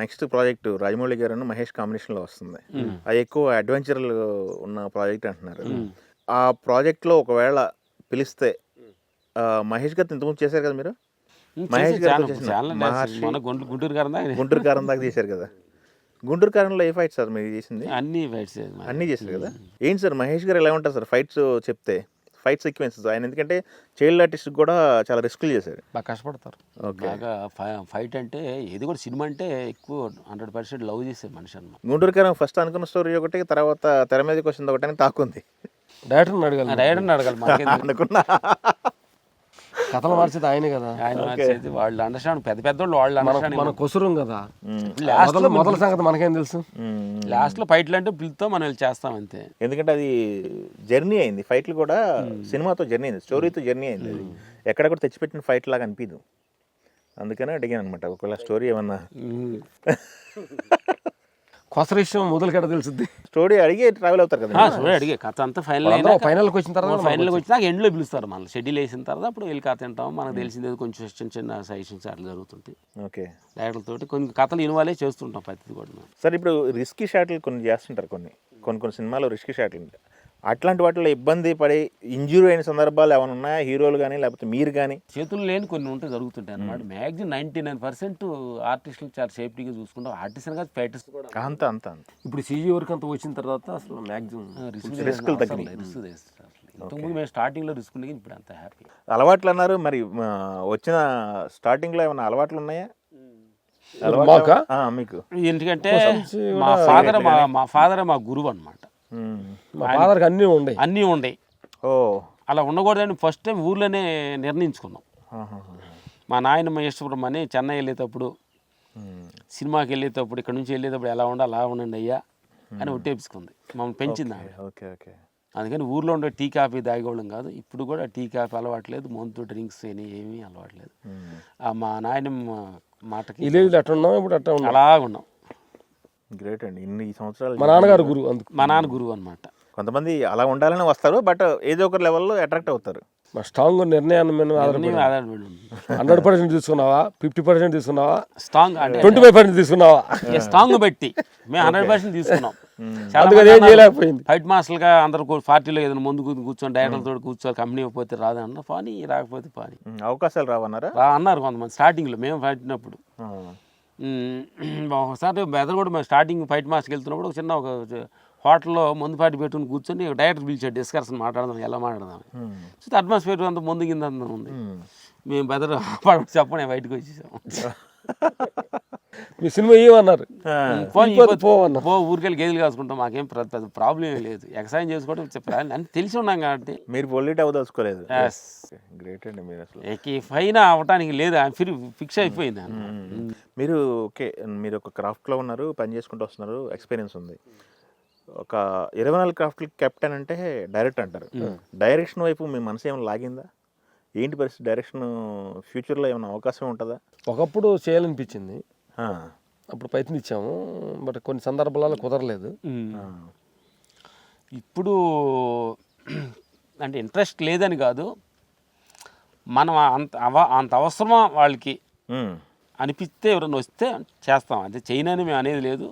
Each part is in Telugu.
నెక్స్ట్ ప్రాజెక్ట్ రాజమౌళి గారు మహేష్ కాంబినేషన్లో వస్తుంది. అది ఎక్కువ అడ్వెంచర్లు ఉన్న ప్రాజెక్ట్ అంటున్నారు. ఆ ప్రాజెక్ట్లో ఒకవేళ పిలిస్తే మహేష్ గారితో ఇంతకుముందు చేశారు కదా మీరు? మహేష్ గారితో చేసిన మహర్షి, గుంటూరు కారం దాకా చేశారు కదా. గుంటూరు కారంలో ఏ ఫైట్ సార్ మీరు చేసింది? అన్ని ఫైట్స్ అన్నీ చేశారు కదా. ఏంటి సార్ మహేష్ గారు ఎలా ఉంటారు సార్ ఫైట్స్ చెప్తే? ఫైట్ సీక్వెన్సెస్ ఆయన ఎందుకంటే చైల్డ్ ఆర్టిస్ట్ కూడా చాలా రిస్కులు చేశారు, బాగా కష్టపడతారు. బాగా ఫైట్ అంటే ఏది కూడా సినిమా అంటే ఎక్కువ 100% లవ్ చేసే మనిషి అన్నమాట. గుంటూరు కారం ఫస్ట్ అనుకున్న స్టోరీ ఒకటి, తర్వాత తెర మీదకి వచ్చింది ఒకటి అని టాక్ ఉంది. డైరెక్టర్ని అడగాలి అనుకున్నా కథలు మార్చేది ఆయనే కదా. ఆయన మార్చేది వాళ్ళు అండర్స్టాండ్, పెద్ద పెద్దోళ్ళు వాళ్ళు అండర్స్టాండ్. మన కొసురం కదా, లాస్ట్ మొదల సంగతి మనకేం తెలుసు. లాస్ట్ లో ఫైట్లు అంటే పిలుతో మనం వెళ్ళి చేస్తాం అంతే. ఎందుకంటే అది జర్నీ అయింది, ఫైట్లు కూడా సినిమాతో జర్నీ అయింది, స్టోరీతో జర్నీ అయింది. అది ఎక్కడ కూడా తెచ్చిపెట్టిన ఫైట్ లాగా అనిపించదు. అందుకనే అడిగాను అనమాట, ఒకవేళ స్టోరీ ఏమన్నా కొస విషయం మొదలుకెట తెలుసుద్ది. స్టోరీ అడిగి ట్రావెల్ అవుతారు కదా. స్టోరీ అడిగే కథ అంతా ఫైనల్కి వచ్చిన తర్వాత ఫైనల్కి వచ్చినాక ఎండ్లో పిలుస్తారు మళ్ళీ. షెడ్యూల్ వేసిన తర్వాత అప్పుడు వెళ్ళి కథ తింటాం. మనకు తెలిసింది కొంచెం చిన్న చిన్న సజెషన్స్ అట్లా జరుగుతుంటాయి. ఓకే, డైరెక్టర్లతోటి కొన్ని కథలు ఇన్వాల్వ్ చేస్తుంటాం ప్రతిది కూడా. సార్ ఇప్పుడు రిస్కీ షాట్లు కొన్ని చేస్తుంటారు, కొన్ని సినిమాలో రిస్కీ షాట్లు ఉంటాయి. అట్లాంటి వాటిలో ఇబ్బంది పడి ఇంజూరీ అయిన సందర్భాలు ఏమైనా ఉన్నాయా, హీరోలు కానీ లేకపోతే మీరు కానీ? చేతులు లేని కొన్ని ఉంటే జరుగుతుంటాయి అన్నమాట. మ్యాక్సిమం 99% ఆర్టిస్టులు చాలా సేఫ్టీగా చూసుకుంటాం. ఆర్టిస్ట్ అని కాదు, ఫైటర్స్ కూడా అంత ఇప్పుడు సీజీ వరకు అంతా వచ్చిన తర్వాత అసలు మ్యాక్సిమం రిస్కులు తగ్గినాయి. ఇంతకుముందు మేము స్టార్టింగ్లో రిస్క్ ఉండేది, ఇప్పుడు అంత హ్యాపీ. అలవాట్లు అన్నారు, మరి వచ్చిన స్టార్టింలో ఏమైనా అలవాట్లు ఉన్నాయా మీకు? ఎందుకంటే మా ఫాదర్ మా గురువు అనమాట. మా ఫాదర్కి అన్నీ ఉండేవి. అలా ఉండకూడదని ఫస్ట్ టైం ఊర్లోనే నిర్ణయించుకున్నాం. మా నాయనమ్మ ఇష్టపురం అని చెన్నై వెళ్ళేటప్పుడు, సినిమాకి వెళ్ళేటప్పుడు, ఇక్కడ నుంచి వెళ్ళేటప్పుడు ఎలా ఉండాలి అలా ఉండండి అయ్యా అని ఒట్టేపించుకుంది. మమ్మల్ని పెంచింది. అందుకని ఊర్లో ఉండే టీ కాఫీ తాగేవాళ్ళం కాదు. ఇప్పుడు కూడా టీ కాఫీ అలవాట్లేదు, మందు డ్రింక్స్ ఏమీ అలవాట్లేదు. మా నాయనమ్మ మాటకి అలా ఉన్నాం. గ్రేట్ అండి, ఇన్ని సంవత్సరాలు. మా నాన్నగారు గురువు, మా నాన్న గురువు అనమాట. కొంతమంది అలా ఉండాలని వస్తారు, బట్ ఏదో ఒక లెవెల్లో అట్రాక్ట్ అవుతారు. మా స్ట్రాంగ్ నిర్ణయాన్ని 100% తీసుకున్నావా, 50% తీసుకున్నావా, స్ట్రాంగ్ అంటే 25% తీసుకున్నావా? స్ట్రాంగ్ బట్టి మేము 100% తీసుకున్నాం. ఫైట్ మాస్టర్ గా అందరు పార్టీలో ఏదైనా ముందు కూర్చొని డైరెక్టర్తో కూర్చోవాలి, కంపెనీ పోతే రాదన్న పాని, రాకపోతే పాని. అవకాశాలు రావన్నారా? అన్నారు కొంతమంది స్టార్టింగ్ లో మేము పట్టినప్పుడు. ఒకసారి బెదర్ కూడా మేము స్టార్టింగ్ ఫైట్ మాస్టర్కి వెళ్తున్నప్పుడు ఒక చిన్న ఒక హోటల్లో ముందు పార్టీ పెట్టుకుని కూర్చొని డైరెక్టర్ పిలిచాడు, డిస్కషన్ మాట్లాడదాం, ఎలా మాట్లాడదాం. సో అట్మాస్ఫియర్ అంతా ముందు కింద అంతా ఉంది. మేము బెదర్ చెప్పండి బయటకు వచ్చేసాము. మీ సినిమా ఏమన్నారు? ఊరికెళ్ళి గేదెలు కాసుకుంటాం, మాకేం పెద్ద ప్రాబ్లం ఏం లేదు. ఎక్సైజ్ చేసుకోవడం అని తెలిసి ఉన్నాం కాబట్టి మీరు పొలిట్ అవదలుచుకోలేదు. గ్రేట్ అండి మీరు. అసలు పైన అవటానికి లేదు, ఫిక్స్ అయిపోయింది. మీరు ఓకే, మీరు ఒక క్రాఫ్ట్లో ఉన్నారు, పని చేసుకుంటూ వస్తున్నారు, ఎక్స్పీరియన్స్ ఉంది. ఒక 24 క్రాఫ్ట్ కెప్టెన్ అంటే డైరెక్ట్ అంటారు. డైరెక్షన్ వైపు మీ మనసు ఏమైనా లాగిందా? ఏంటి పరిస్థితి? డైరెక్షన్ ఫ్యూచర్లో ఏమైనా అవకాశం ఉంటుందా? ఒకప్పుడు చేయాలనిపించింది, అప్పుడు ప్రయత్నించాము, బట్ కొన్ని సందర్భాలలో కుదరలేదు. ఇప్పుడు అంటే ఇంట్రెస్ట్ లేదని కాదు, మనం అంత అవసరమా వాళ్ళకి అనిపిస్తే ఎవరైనా వస్తే చేస్తాం, అంటే చేయనని మేము అనేది లేదు.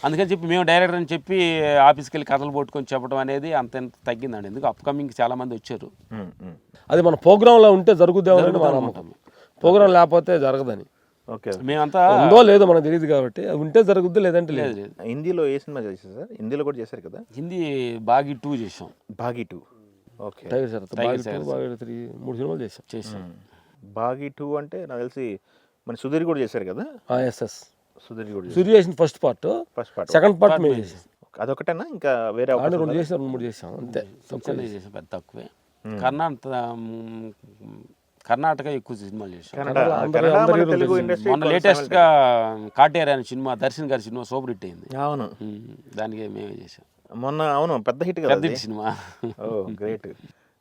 అందుకని చెప్పి మేము డైరెక్టర్ అని చెప్పి ఆఫీస్కి వెళ్ళి కథలు పట్టుకొని చెప్పడం అనేది అంత తగ్గిందండి. ఎందుకు అప్కమింగ్ చాలా మంది వచ్చారు. అది మన ప్రోగ్రాంలో ఉంటే జరుగుద్దామని మనం అనుకుంటాం, ప్రోగ్రాం లేకపోతే జరగదని. ఓకే, మేమంతా ఉందో లేదో మనకు తెలియదు కాబట్టి అది ఉంటే జరుగుద్ది, లేదంటే లేదు. హిందీలో ఏ సినిమా చేశారు సార్? హిందీలో కూడా చేశారు కదా? హిందీ బాగి 2 చేసాం. బాగి 2, ఓకే. టైగర్ సార్ 3 సినిమాలు చేసాం. బాగి 2 అంటే నాకు తెలిసి మన సుధీర్ కూడా చేశారు కదా? ఎస్ఎస్ సుధీర్ చేసిన ఫస్ట్ పార్ట్, సెకండ్ పార్ట్ మేము చేసాం. అదొకటేనా ఇంకా వేరే? 2 చేసాం, 3 చేసాం అంతే. చేసాం, పెద్ద తక్కువే. కర్ణాటక ఎక్కువ సినిమాలు చేసాం. మొన్న లేటెస్ట్ గా కాటేర్ అనే సినిమా, దర్శన్ గారి సినిమా సూపర్ హిట్ అయింది. అవును, దానికి మేమే చేసాం మొన్న. అవును, పెద్ద హిట్ కదా, పెద్ద సినిమా. ఓ గ్రేట్,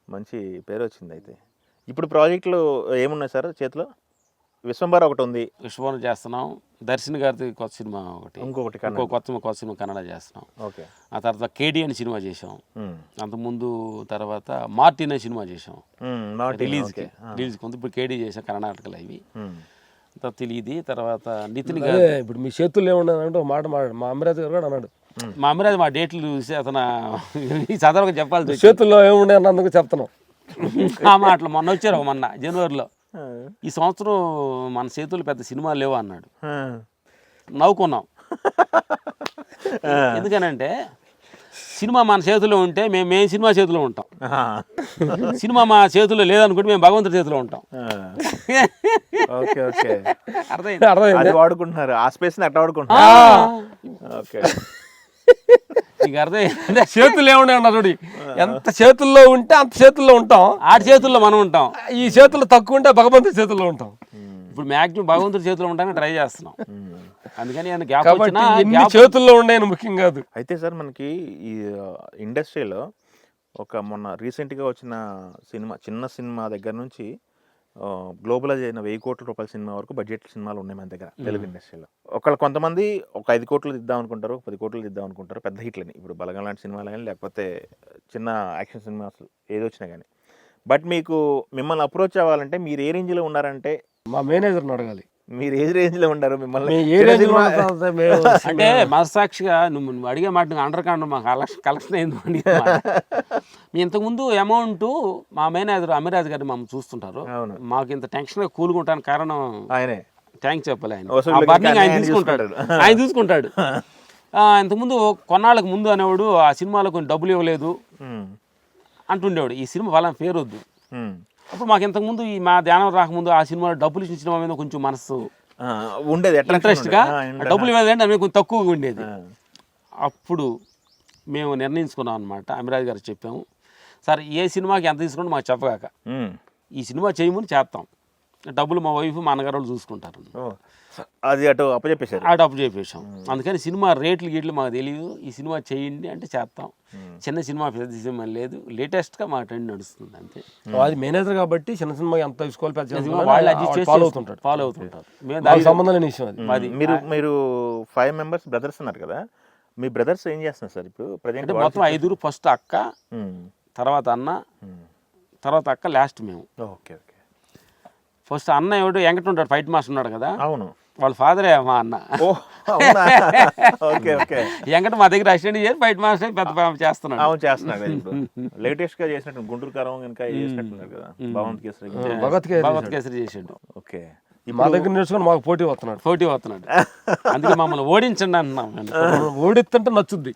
మంచి పేరు వచ్చింది. అయితే ఇప్పుడు ప్రాజెక్టులు ఏమున్నాయి సార్ చేతిలో? విశ్వంబర్ ఒకటి ఉంది, విశ్వంబర్ చేస్తున్నాం. దర్శన్ గారిది కొత్త సినిమా ఒకటి, ఇంకొకటి కొత్త సినిమా కన్నడ చేస్తున్నాం. ఓకే. ఆ తర్వాత కేడి అని సినిమా చేసాం. అంతకుముందు తర్వాత మార్టిన్ అనే సినిమా చేసాం రిలీజ్కి. ఇప్పుడు కేడి చేసాం కర్ణాటకలో. ఇవి తెలియదు. తర్వాత నితిన్ అదే గారు, ఇప్పుడు మీ చేతుల్లో ఏముండదంటే ఒక మాట మాట్లాడు, మా అమరావతి గారు కూడా అన్నాడు మా అమ్మరాజు మా డేట్లు చూసి అతను చదవక చెప్పాల్సి వచ్చింది. చేతుల్లో ఏముండే అన్నందుకు చెప్తున్నాం. ఆ మాటలు మొన్న వచ్చారు మొన్న జనవరిలో, ఈ సంవత్సరం మన చేతుల్లో పెద్ద సినిమాలు లేవు అన్నాడు. నవ్వుకున్నాం. ఎందుకనంటే సినిమా మన చేతిలో ఉంటే మేము సినిమా చేతిలో ఉంటాం, సినిమా మా చేతిలో లేదనుకుంటే మేము భగవంతుడి చేతిలో ఉంటాం. ఓకే ఓకే అర్థమైంది? అర్థమైంది. అది వాడుకుంటున్నారు, ఆ స్పేస్ ని అట్లా వాడుకుంటున్నారు. ఓకే నీకు అర్థమైంది? చేతులు ఏముండే అన్నారు చూడు, ఎంత చేతుల్లో ఉంటే అంత చేతుల్లో ఉంటాం. ఆడి చేతుల్లో మనం ఉంటాం. ఈ చేతులు తక్కువ ఉంటే భగవంతుడి చేతుల్లో ఉంటాం. ఇప్పుడు మ్యాక్సిమం భగవంతుడి చేతిలో ఉంటామని ట్రై చేస్తున్నాం. అందుకని ఆయన గ్యాప్ కాబట్టి వచ్చినా ఎన్ని చేతుల్లో ఉండేది ముఖ్యం కాదు. అయితే సార్ మనకి ఈ ఇండస్ట్రీలో ఒక మొన్న రీసెంట్గా వచ్చిన సినిమా, చిన్న సినిమా దగ్గర నుంచి గ్లోబలైజ్ అయిన 1000 కోట్ల రూపాయల సినిమా వరకు బడ్జెట్ సినిమాలు ఉన్నాయి మన దగ్గర తెలుగు ఇండస్ట్రీలో. కొంతమంది ఒక 5 కోట్లు దిద్దాం అనుకుంటారు, 10 కోట్లు దిద్దాం అనుకుంటారు పెద్ద హిట్లని. ఇప్పుడు బలగం లాంటి సినిమాలు కానీ లేకపోతే చిన్న యాక్షన్ సినిమాస్ ఏది వచ్చినా కానీ. బట్ మీకు మిమ్మల్ని అప్రోచ్ అవ్వాలంటే మీరు ఏ రేంజ్లో ఉన్నారంటే మా మేనేజర్ని అడగాలి, మీరు ఏ రేంజ్లో ఉంటారు, మిమ్మల్ని ఏ చిన్న రేంజ్ సినిమా- అంటే మనసాక్షిగా నువ్వు అడిగే మాట అండర్ కాండ్ మా కలెక్షన్ అయింది అడిగే మాట. మీ ఇంతకుముందు అమౌంట్ మా మేనేజర్ అమిరాజ్ గారిని మమ్మల్ని చూస్తుంటారు. అవును. మాకు ఇంత టెన్షన్గా కూలుకుంటానికి కారణం ఆయనే థ్యాంక్స్ చెప్పాలి. ఆయన వసూలు ఆ బర్నింగ్ ఆయన ఆయన తీసుకుంటాడు, ఆయన చూసుకుంటాడు. ఇంతకుముందు కొన్నాళ్ళకు ముందు అనేవాడు ఆ సినిమాలో కొన్ని డబ్బులు ఇవ్వలేదు అంటుండేవాడు. ఈ సినిమా వాళ్ళ పేరు వద్దు. అప్పుడు మాకు ఇంతకుముందు ఈ మా ధ్యానం రాకముందు ఆ సినిమాలో డబ్బులు ఇచ్చిన సినిమా మీద కొంచెం మనసు ఉండేది, ఇంట్రెస్ట్గా, డబ్బులు ఇవ్వదంటే అనేది కొంచెం తక్కువగా ఉండేది. అప్పుడు మేము నిర్ణయించుకున్నాం అనమాట. అమిరాజ్ గారు చెప్పాము, సార్ ఏ సినిమాకి ఎంత తీసుకుంటే మాకు చెప్పగాక ఈ సినిమా చేయమని చేస్తాం, డబ్బులు మా వైఫ్ మా అన్నగారు వాళ్ళు చూసుకుంటారు. అది అటు అప్పచెప్పేశారు. ఆ డబ్బు చెప్పేసాం. అందుకని సినిమా రేట్లు గీట్లు మాకు తెలియదు, ఈ సినిమా చేయండి అంటే చేస్తాం. చిన్న సినిమా పెద్ద సినిమా లేదు, లేటెస్ట్గా మా ట్రెండ్ నడుస్తుంది అంతే. అది మేనేజర్ కాబట్టి చిన్న సినిమా ఎంత తీసుకోవాలి పెద్ద సినిమా వాళ్ళు అడ్జస్ట్ చేసి ఫాలో అవుతుంటారు. మేము దానికి సంబంధం లేని విషయం అది. మీరు 5 మెంబర్స్ బ్రదర్స్ అన్నారు కదా, మీ బ్రదర్స్ ఏం చేస్తున్నారు సార్ ఇప్పుడు ప్రజెంట్? అంటే మొత్తం 5, ఫస్ట్ అక్క, తర్వాత అన్న, తర్వాత అక్క, లాస్ట్ మేము. Okay okay. ఫస్ట్ అన్న ఎవడు వెంకట ఉంటాడు, ఫైట్ మాస్టర్ ఉన్నాడు కదా, అవును, వాళ్ళ ఫాదరే మా అన్న. Okay okay. వెంకట మా దగ్గర అసిస్టెంట్ చేసి ఫైట్ మాస్టర్ పెద్ద చేస్తున్నాడు. అవును చేస్తున్నాడు కదా ఇప్పుడు లేటెస్ట్ గా చేసినట్టు గుంటూరు కారం కనుక చేసినట్టున్నారు కదా భగవంత్ కేసరి. భగవత్ కేసరి చేసాడు. ఓకే. మా దగ్గర నేర్చుకుని మాకు పోటీ వస్తున్నాడు. అందుకే మమ్మల్ని ఓడించండి అంటున్నాం. ఓడిస్తుంటే నచ్చుద్ది,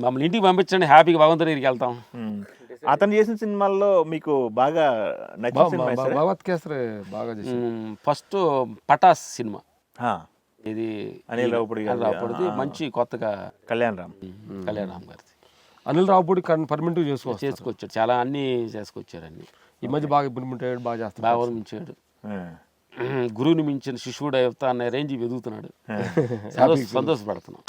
మమ్మల్ని ఇంటికి పంపించండి, హ్యాపీగా భగవంతుడి దగ్గరికి వెళ్తాం. అతను చేసిన సినిమాల్లో మీకు బాగా నచ్చిన సినిమా ఏంటి సార్? భగవత్ కేసరి బాగా చేసింది. ఫస్ట్ పటాస్ సినిమా, ఆ, ఇది అనిల్ రావుపూడి మంచి కొత్తగా కళ్యాణ్ రామ్ గారిది. అనిల్ రావుపూడి పర్మనెంట్ చేసుకొచ్చాడు, చాలా అన్ని చేసుకొచ్చారు. అన్ని ఈ మధ్య బాగా ఇంప్లిమెంట్ అయ్యాడు, బాగా చేస్తాడు, బాగా మించాడు. గురువుని మించిన శిష్యుడు అవుతా అనే రేంజ్ ఎదుగుతున్నాడు. సంతోషపడుతున్నాం.